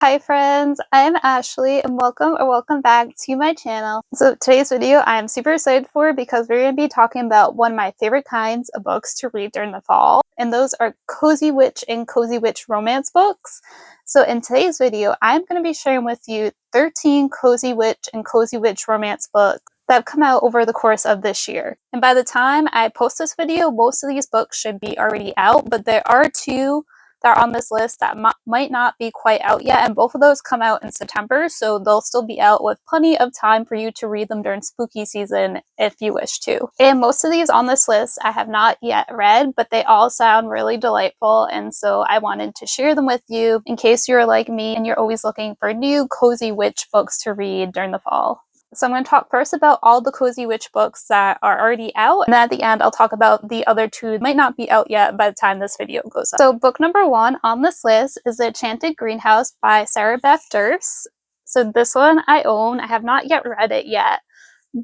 Hi friends, I'm Ashley and welcome back to my channel. So today's video I am super excited for because we're going to be talking about one of my favorite kinds of books to read during the fall, and those are cozy witch and cozy witch romance books. So in today's video I'm going to be sharing with you 13 cozy witch and cozy witch romance books that have come out over the course of this year. And by the time I post this video, most of these books should be already out, but there are two that are on this list that might not be quite out yet, and both of those come out in September, so they'll still be out with plenty of time for you to read them during spooky season if you wish to. And most of these on this list I have not yet read, but they all sound really delightful, and so I wanted to share them with you in case you're like me and you're always looking for new cozy witch books to read during the fall. So I'm going to talk first about all the cozy witch books that are already out, and then at the end I'll talk about the other two that might not be out yet by the time this video goes up. So book number 1 on this list is The Enchanted Greenhouse by Beth Durst. So this one I own. I have not yet read it yet,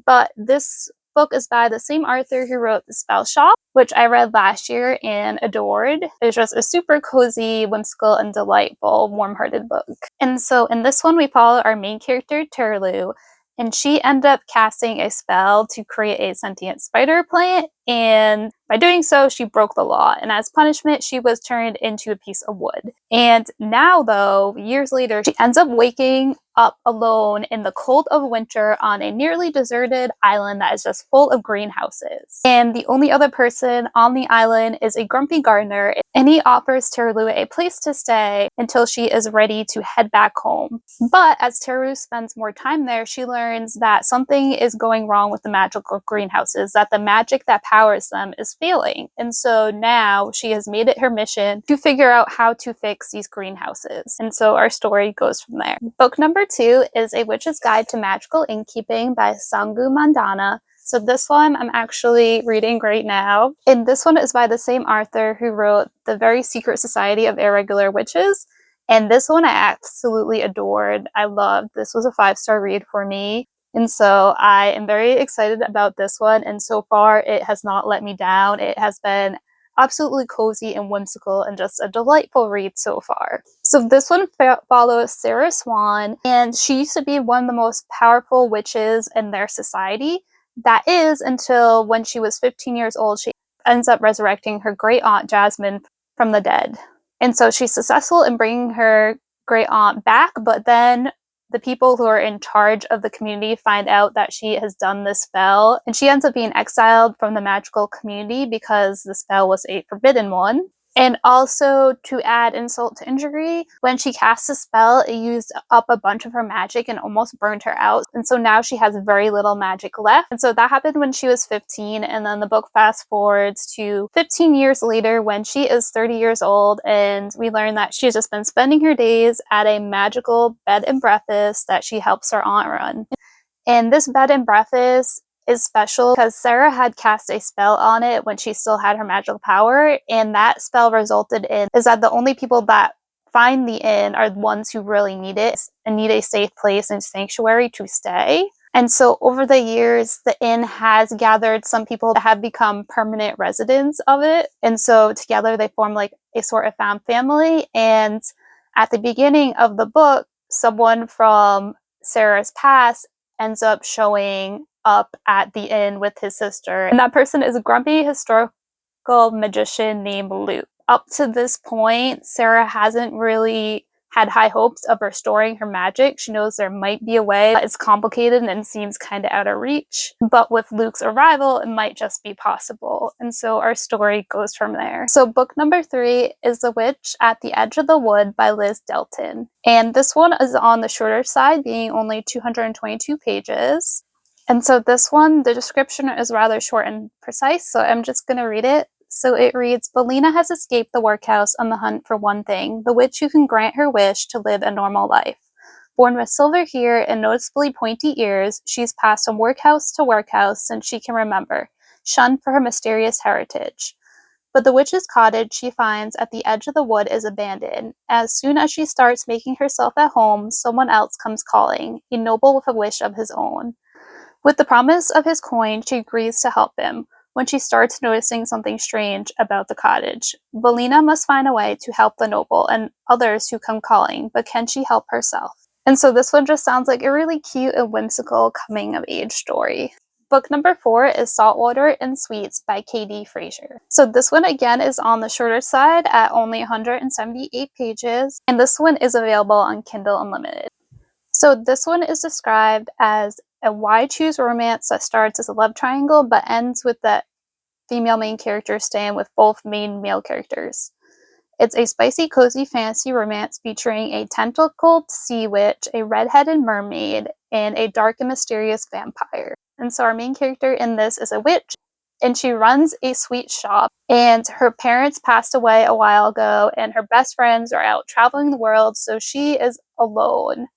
but this book is by the same author who wrote The Spell Shop, which I read last year and adored. It's just a super cozy, whimsical, and delightful, warm-hearted book. And so in this one we follow our main character, Harlowe, and she ended up casting a spell to create a sentient spider plant, and by doing so, she broke the law, and as punishment, she was turned into a piece of wood. And now, though, years later, she ends up waking up alone in the cold of winter on a nearly deserted island that is just full of greenhouses. And the only other person on the island is a grumpy gardener, and he offers Harlowe a place to stay until she is ready to head back home. But as Harlowe spends more time there, she learns that something is going wrong with the magical greenhouses, that the magic that powers them is failing. And so now she has made it her mission to figure out how to fix these greenhouses. And so our story goes from there. Book number 2 is A Witch's Guide to Magical Innkeeping by Sangu Mandanna. So this one I'm actually reading right now. And this one is by the same author who wrote The Very Secret Society of Irregular Witches. And this one I absolutely adored. I loved. This was a 5-star read for me. And so I am very excited about this one, and so far it has not let me down. It has been absolutely cozy and whimsical and just a delightful read so far. So this one follows Sarah Swan, and she used to be one of the most powerful witches in their society. That is until when she was 15 years old, she ends up resurrecting her great aunt Jasmine from the dead. And so she's successful in bringing her great aunt back, but then the people who are in charge of the community find out that she has done this spell, and she ends up being exiled from the magical community because the spell was a forbidden one. And also, to add insult to injury, when she cast the spell, it used up a bunch of her magic and almost burned her out. And so now she has very little magic left. And so that happened when she was 15. And then the book fast forwards to 15 years later when she is 30 years old. And we learn that she's just been spending her days at a magical bed and breakfast that she helps her aunt run. And this bed and breakfast is special because Sarah had cast a spell on it when she still had her magical power, and that spell resulted in is that the only people that find the inn are the ones who really need it and need a safe place and sanctuary to stay. And so over the years, the inn has gathered some people that have become permanent residents of it, and so together they form like a sort of found family. And at the beginning of the book, someone from Sarah's past ends up showing up at the inn with his sister, and that person is a grumpy historical magician named Luke. Up to this point, Sarah hasn't really had high hopes of restoring her magic. She knows there might be a way, but it's complicated and seems kind of out of reach. But with Luke's arrival, it might just be possible. And so our story goes from there. So book number 3 is The Witch at the Edge of the Wood by Liz Delton. And this one is on the shorter side, being only 222 pages. And so this one, the description is rather short and precise, so I'm just going to read it. So it reads, Belina has escaped the workhouse on the hunt for one thing, the witch who can grant her wish to live a normal life. Born with silver hair and noticeably pointy ears, she's passed from workhouse to workhouse since she can remember, shunned for her mysterious heritage. But the witch's cottage she finds at the edge of the wood is abandoned. As soon as she starts making herself at home, someone else comes calling, a noble with a wish of his own. With the promise of his coin, she agrees to help him. when she starts noticing something strange about the cottage. Valina must find a way to help the noble and others who come calling, but can she help herself? And so this one just sounds like a really cute and whimsical coming-of-age story. Book number 4 is Saltwater and Sweets by K.D. Fraser. So this one again is on the shorter side at only 178 pages, and this one is available on Kindle Unlimited. So this one is described as a why choose romance that starts as a love triangle but ends with the female main character staying with both main male characters. It's a spicy, cozy fantasy romance featuring a tentacled sea witch, a red-headed mermaid, and a dark and mysterious vampire. And so our main character in this is a witch, and she runs a sweet shop, and her parents passed away a while ago, and her best friends are out traveling the world, so she is alone,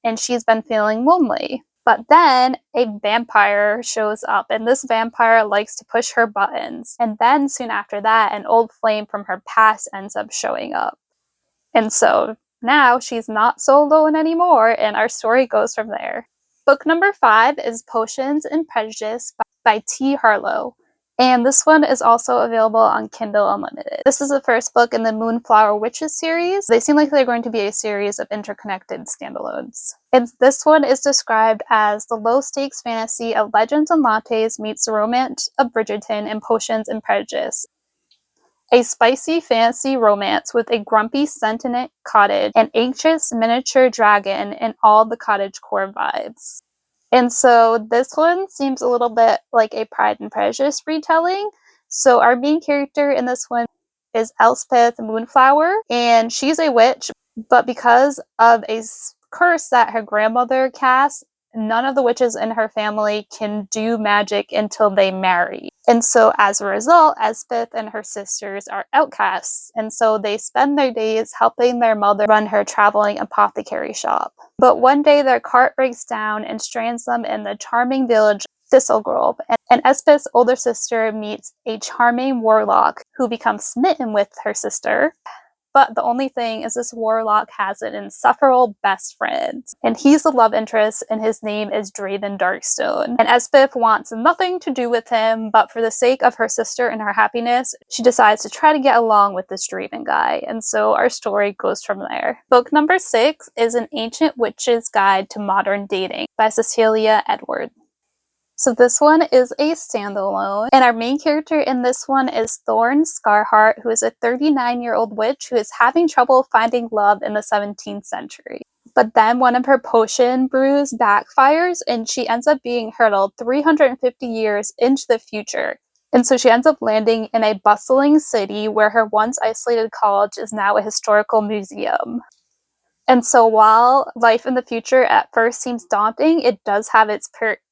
and she's been feeling lonely. But then a vampire shows up, and this vampire likes to push her buttons. And then soon after that, an old flame from her past ends up showing up. And so now she's not so alone anymore, and our story goes from there. Book number 5 is Potions and Prejudice by T. Harlowe. And this one is also available on Kindle Unlimited. This is the first book in the Moonflower Witches series. They seem like they're going to be a series of interconnected standalones. And this one is described as the low-stakes fantasy of legends and lattes meets the romance of Bridgerton and Potions and Prejudice. A spicy fantasy romance with a grumpy sentient cottage, an anxious miniature dragon, and all the cottagecore vibes. And so this one seems a little bit like a Pride and Prejudice retelling. So our main character in this one is Elspeth Moonflower, and she's a witch, but because of a curse that her grandmother cast, none of the witches in her family can do magic until they marry. And so as a result, Elspeth and her sisters are outcasts, and so they spend their days helping their mother run her traveling apothecary shop. But one day their cart breaks down and strands them in the charming village Thistlegrove, and Elspeth's older sister meets a charming warlock who becomes smitten with her sister. But the only thing is this warlock has an insufferable best friend, and he's the love interest, and his name is Draven Darkstone. And Elspeth wants nothing to do with him, but for the sake of her sister and her happiness, she decides to try to get along with this Draven guy, and so our story goes from there. Book number 6 is An Ancient Witch's Guide to Modern Dating by Cecilia Edward. So this one is a standalone, and our main character in this one is Thorn Scarheart, who is a 39-year-old witch who is having trouble finding love in the 17th century. But then one of her potion brews backfires, and she ends up being hurtled 350 years into the future. And so she ends up landing in a bustling city where her once isolated college is now a historical museum. And so while life in the future at first seems daunting, it does have its perks.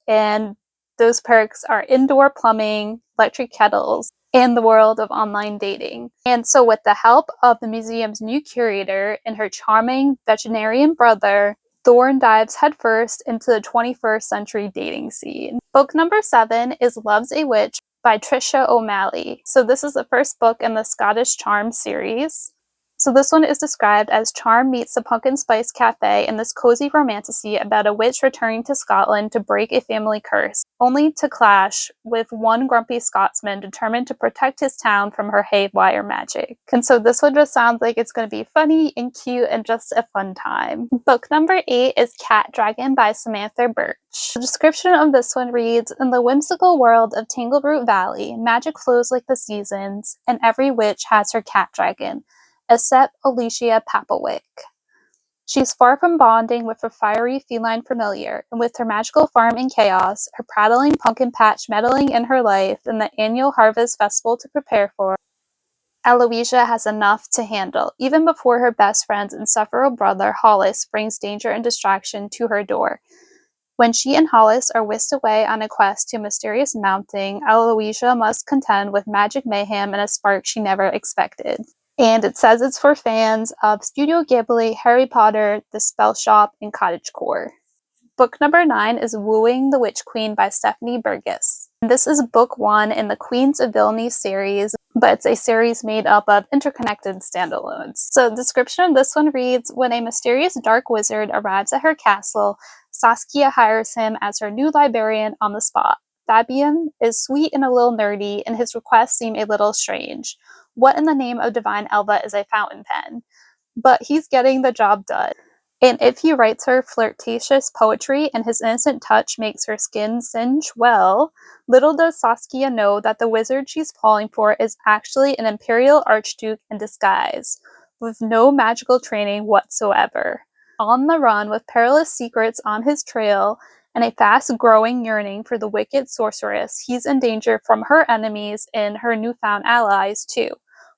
And those perks are indoor plumbing, electric kettles, and the world of online dating. And so with the help of the museum's new curator and her charming veterinarian brother, Thorn dives headfirst into the 21st century dating scene. Book number 7 is Love's a Witch by Tricia O'Malley. So this is the first book in the Scottish Charm series. So this one is described as Charm meets the Pumpkin Spice Cafe in this cozy romantasy about a witch returning to Scotland to break a family curse, only to clash with one grumpy Scotsman determined to protect his town from her haywire magic. And so this one just sounds like it's going to be funny and cute and just a fun time. Book number 8 is Cat Dragon by Samantha Birch. The description of this one reads, in the whimsical world of Tangleroot Valley, magic flows like the seasons, and every witch has her cat dragon, except Alicia Papawick. She's far from bonding with her fiery feline familiar, and with her magical farm in chaos, her prattling pumpkin patch meddling in her life, and the annual harvest festival to prepare for, Aloysia has enough to handle, even before her best friend's insufferable brother, Hollis, brings danger and distraction to her door. When she and Hollis are whisked away on a quest to a mysterious mountain, Aloysia must contend with magic mayhem and a spark she never expected. And it says it's for fans of Studio Ghibli, Harry Potter, The Spell Shop, and Cottagecore. Book number 9 is Wooing the Witch Queen by Stephanie Burgis. This is book 1 in the Queens of Villainy series, but it's a series made up of interconnected standalones. So the description of this one reads, when a mysterious dark wizard arrives at her castle, Saskia hires him as her new librarian on the spot. Fabian is sweet and a little nerdy, and his requests seem a little strange. What in the name of divine Elva is a fountain pen? But he's getting the job done. And if he writes her flirtatious poetry and his innocent touch makes her skin singe, well, little does Saskia know that the wizard she's falling for is actually an imperial archduke in disguise, with no magical training whatsoever. On the run with perilous secrets on his trail and a fast-growing yearning for the wicked sorceress, he's in danger from her enemies and her newfound allies, too.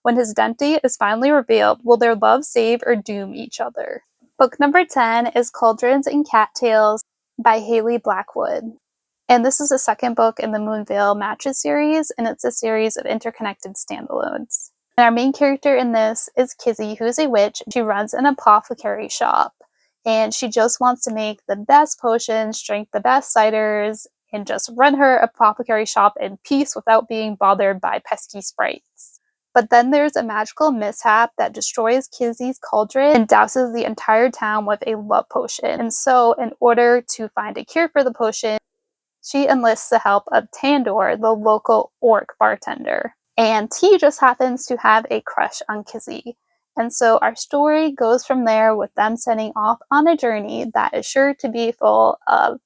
When his identity is finally revealed, will their love save or doom each other? Book number 10 is Cauldrons and Cattails by Hailey Blackwood. And this is the second book in the Moonveil Matches series, and it's a series of interconnected standalones. And our main character in this is Kizzy, who is a witch. She runs an apothecary shop, and she just wants to make the best potions, drink the best ciders, and just run her apothecary shop in peace without being bothered by pesky sprites. But then there's a magical mishap that destroys Kizzy's cauldron and douses the entire town with a love potion. And so, in order to find a cure for the potion, she enlists the help of Tandor, the local orc bartender. And he just happens to have a crush on Kizzy. And so our story goes from there with them setting off on a journey that is sure to be full of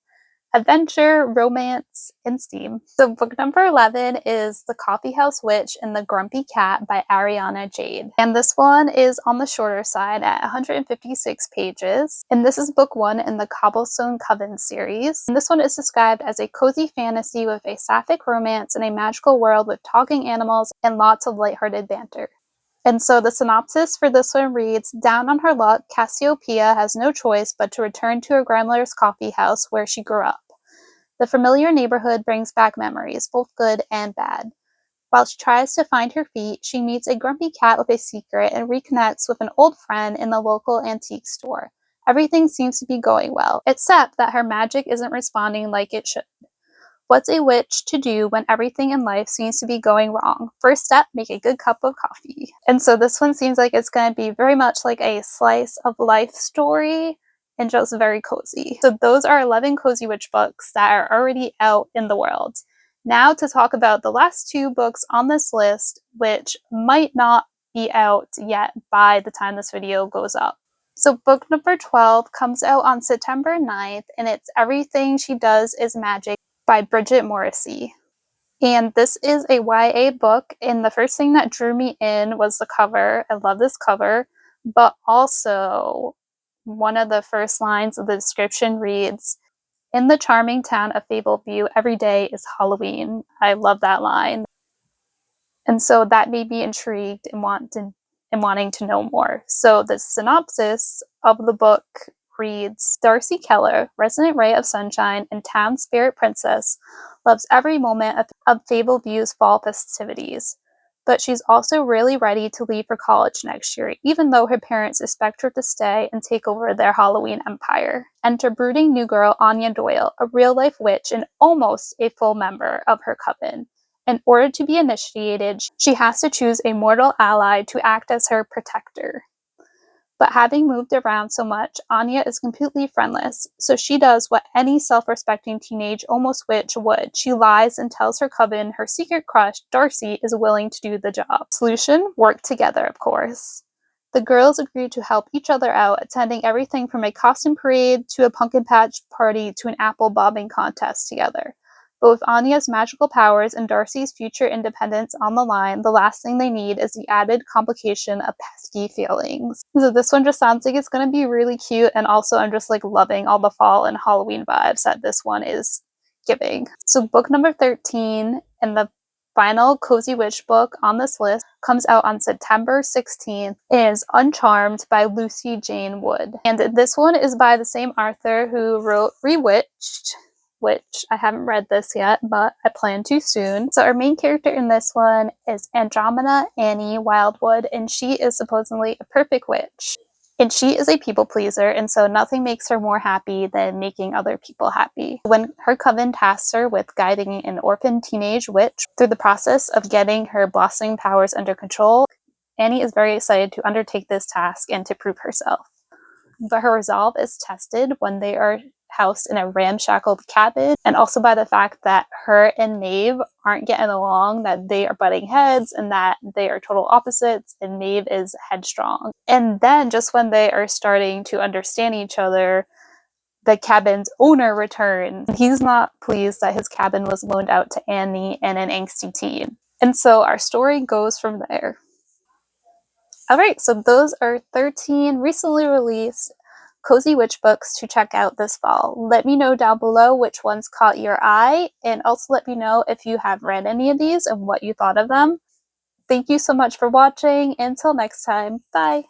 adventure, romance, and steam. So book number 11 is The Coffeehouse Witch and the Grumpy Cat by Ariana Jade. And this one is on the shorter side at 156 pages. And this is book 1 in the Cobblestone Coven series. And this one is described as a cozy fantasy with a sapphic romance in a magical world with talking animals and lots of lighthearted banter. And so the synopsis for this one reads, down on her luck, Cassiopeia has no choice but to return to her grandmother's coffee house where she grew up. The familiar neighborhood brings back memories, both good and bad. While she tries to find her feet, she meets a grumpy cat with a secret and reconnects with an old friend in the local antique store. Everything seems to be going well, except that her magic isn't responding like it should. What's a witch to do when everything in life seems to be going wrong? First step, make a good cup of coffee. And so this one seems like it's going to be very much like a slice of life story and just very cozy. So those are 11 Cozy Witch books that are already out in the world. Now to talk about the last 2 books on this list, which might not be out yet by the time this video goes up. So book number 12 comes out on September 9th, and it's Everything She Does Is Magic by Bridget Morrissey. And this is a YA book, and the first thing that drew me in was the cover. I love this cover, but also one of the first lines of the description reads, in the charming town of Fableview, every day is Halloween. I love that line. And so that made me intrigued and wanting to know more. So the synopsis of the book reads, Darcy Keller, resident ray of sunshine and town spirit princess, loves every moment of Fableview's fall festivities. But she's also really ready to leave for college next year, even though her parents expect her to stay and take over their Halloween empire. Enter brooding new girl Anya Doyle, a real-life witch and almost a full member of her coven. In order to be initiated, she has to choose a mortal ally to act as her protector. But having moved around so much, Anya is completely friendless, so she does what any self-respecting teenage almost witch would. She lies and tells her coven her secret crush, Darcy, is willing to do the job. Solution? Work together, of course. The girls agree to help each other out, attending everything from a costume parade to a pumpkin patch party to an apple bobbing contest together. But with Anya's magical powers and Darcy's future independence on the line, the last thing they need is the added complication of pesky feelings. So this one just sounds like it's going to be really cute, and also I'm just like loving all the fall and Halloween vibes that this one is giving. So book number 13 and the final Cozy Witch book on this list comes out on September 16th, is Uncharmed by Lucy Jane Wood. And this one is by the same author who wrote Rewitched, which I haven't read this yet, but I plan to soon. So our main character in this one is Andromeda Annie Wildwood, and she is supposedly a perfect witch. And she is a people pleaser, and so nothing makes her more happy than making other people happy. When her coven tasks her with guiding an orphan teenage witch through the process of getting her blossoming powers under control, Annie is very excited to undertake this task and to prove herself. But her resolve is tested when they are housed in a ramshackle cabin, and also by the fact that her and Maeve aren't getting along, that they are butting heads and that they are total opposites, and Maeve is headstrong. And then just when they are starting to understand each other, the cabin's owner returns. He's not pleased that his cabin was loaned out to Annie and an angsty teen. And so our story goes from there. Alright, so those are 13 recently released Cozy Witch books to check out this fall. Let me know down below which ones caught your eye, and also let me know if you have read any of these and what you thought of them. Thank you so much for watching. Until next time, bye!